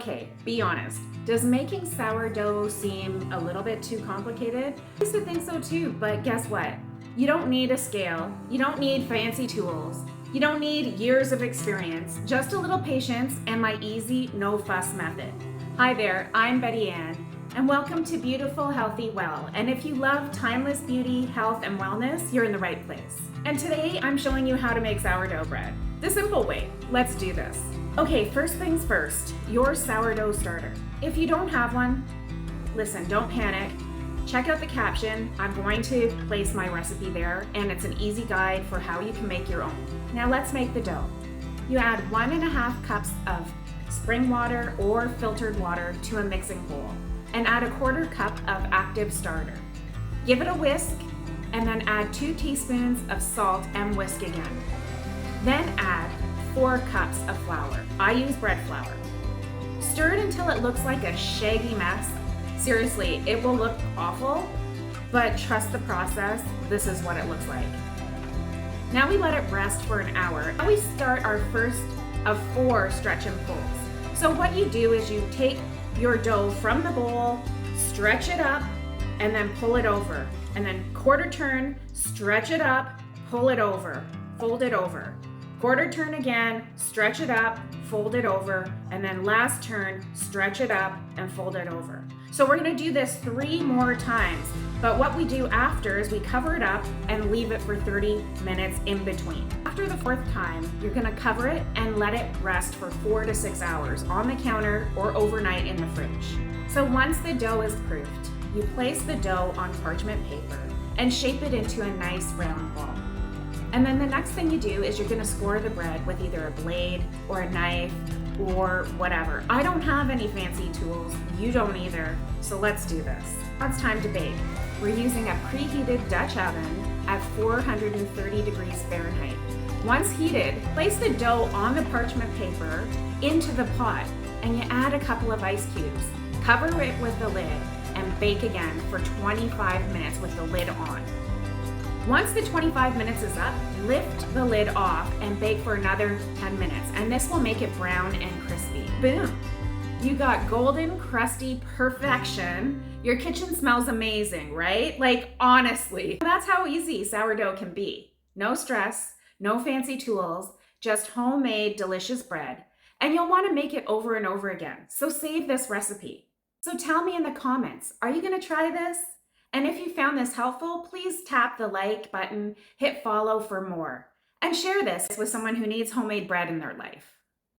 Okay, be honest. Does making sourdough seem a little bit too complicated? I used to think so too, but guess what? You don't need a scale, you don't need fancy tools, you don't need years of experience, just a little patience and my easy, no fuss method. Hi there, I'm Betty Ann, and welcome to Beautiful, Healthy, Well. And if you love timeless beauty, health, and wellness, you're in the right place. And today I'm showing you how to make sourdough bread. The simple way. Let's do this. Okay, first things first, your sourdough starter. If you don't have one, listen, don't panic. Check out the caption. I'm going to place my recipe there, and it's an easy guide for how you can make your own. Now let's make the dough. You add 1.5 cups of spring water or filtered water to a mixing bowl, and add 1/4 cup of active starter. Give it a whisk, and then add 2 teaspoons of salt and whisk again. Then add 4 cups of flour. I use bread flour. Stir it until it looks like a shaggy mess. Seriously, it will look awful, but trust the process. This is what it looks like. Now we let it rest for an hour. Now we start our first of 4 stretch and pulls. So what you do is you take your dough from the bowl, stretch it up, and then pull it over. And then quarter turn, stretch it up, pull it over, fold it over. Quarter turn again, stretch it up, fold it over, and then last turn, stretch it up and fold it over. So we're gonna do this 3 more times, but what we do after is we cover it up and leave it for 30 minutes in between. After the 4th time, you're gonna cover it and let it rest for 4 to 6 hours on the counter or overnight in the fridge. So once the dough is proofed, you place the dough on parchment paper and shape it into a nice round ball. And then the next thing you do is you're gonna score the bread with either a blade or a knife or whatever. I don't have any fancy tools, you don't either, so let's do this. Now it's time to bake. We're using a preheated Dutch oven at 430 degrees Fahrenheit. Once heated, place the dough on the parchment paper into the pot and you add a couple of ice cubes. Cover it with the lid and bake again for 25 minutes with the lid on. Once the 25 minutes is up, lift the lid off and bake for another 10 minutes, and this will make it brown and crispy. Boom! You got golden, crusty perfection. Your kitchen smells amazing, right? Like, honestly. That's how easy sourdough can be. No stress, no fancy tools, just homemade, delicious bread. And you'll want to make it over and over again, so save this recipe. So tell me in the comments, are you gonna try this? And if you found this helpful, please tap the like button, hit follow for more, and share this with someone who needs homemade bread in their life.